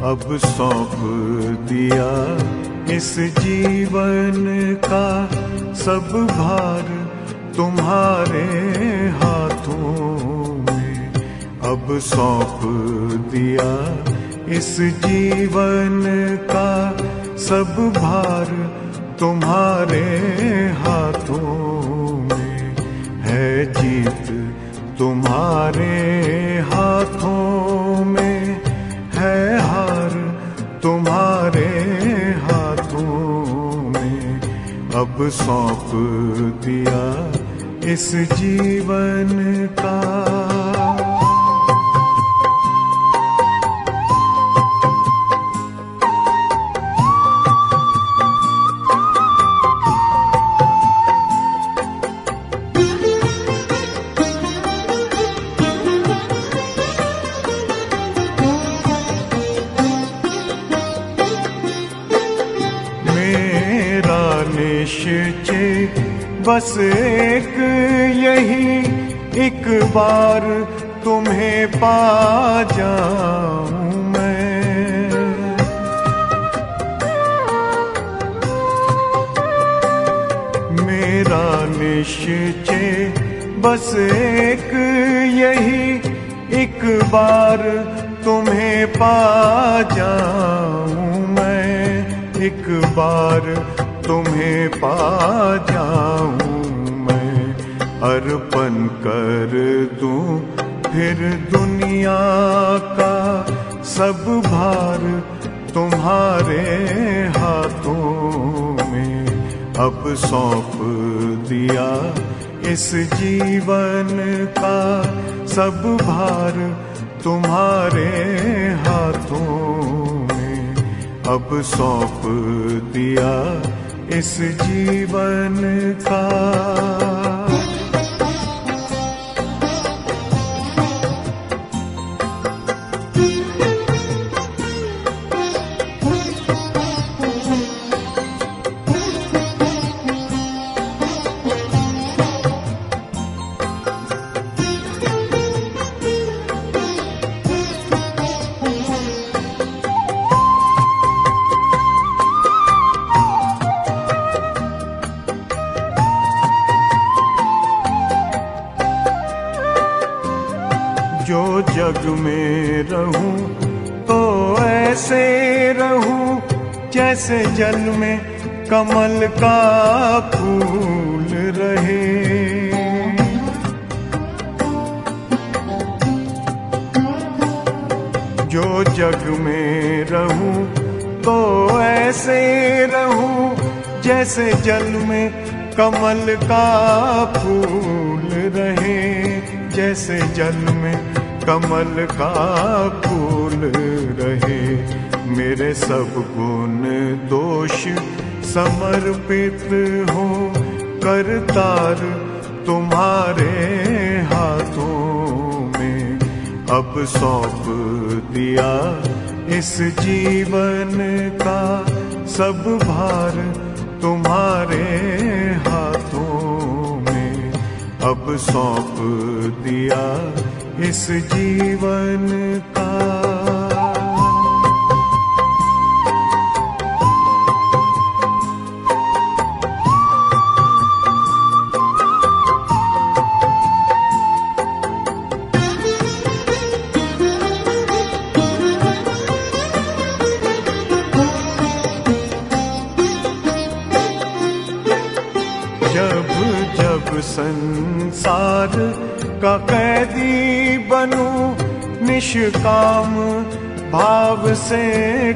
अब सौंप दिया इस जीवन का सब भार तुम्हारे हाथों में। अब सौंप दिया इस जीवन का सब भार तुम्हारे हाथों में। है जीत तुम्हारे हाथों में, है हार तुम्हारे हाथों में। अब सौंप दिया इस जीवन का। निश्चय बस एक यही, एक बार तुम्हें पा जाऊं मैं। मेरा निश्चय बस एक यही, एक बार तुम्हें पा जाऊं मैं। एक बार तुम्हें पा जाऊं मैं। अर्पण कर दूं फिर दुनिया का सब भार तुम्हारे हाथों में। अब सौंप दिया इस जीवन का सब भार तुम्हारे हाथों में। अब सौंप दिया इस जीवन का। जो जग में रहूं तो ऐसे रहूं जैसे जल में कमल का फूल रहे। जो जग में रहूं तो ऐसे रहूं जैसे जल में कमल का फूल रहे। जैसे जल में कमल का फूल रहे। मेरे सब गुण दोष समर्पित हो करतार तुम्हारे हाथों में। अब सौंप दिया इस जीवन का सब भार तुम्हारे हाथों में। अब सौंप दिया इस जीवन का। जब जब संसार का कैदी बनूं, निष्काम भाव से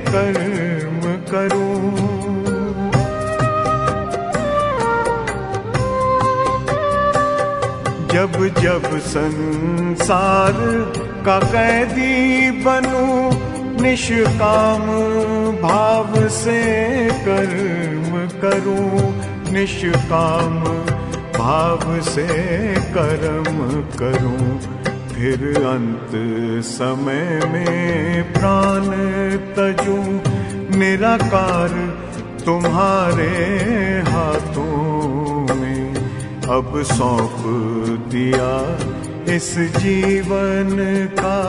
कर्म करूं। जब जब संसार का कैदी बनूं, निष्काम भाव से कर्म करूं। निष्काम भाव से कर्म करूं। फिर अंत समय में प्राण तजूं, निराकार तुम्हारे हाथों में। अब सौंप दिया इस जीवन का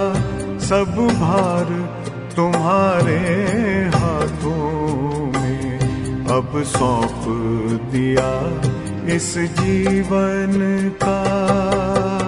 सब भार तुम्हारे हाथों में अब सौंप दिया इस जीवन का।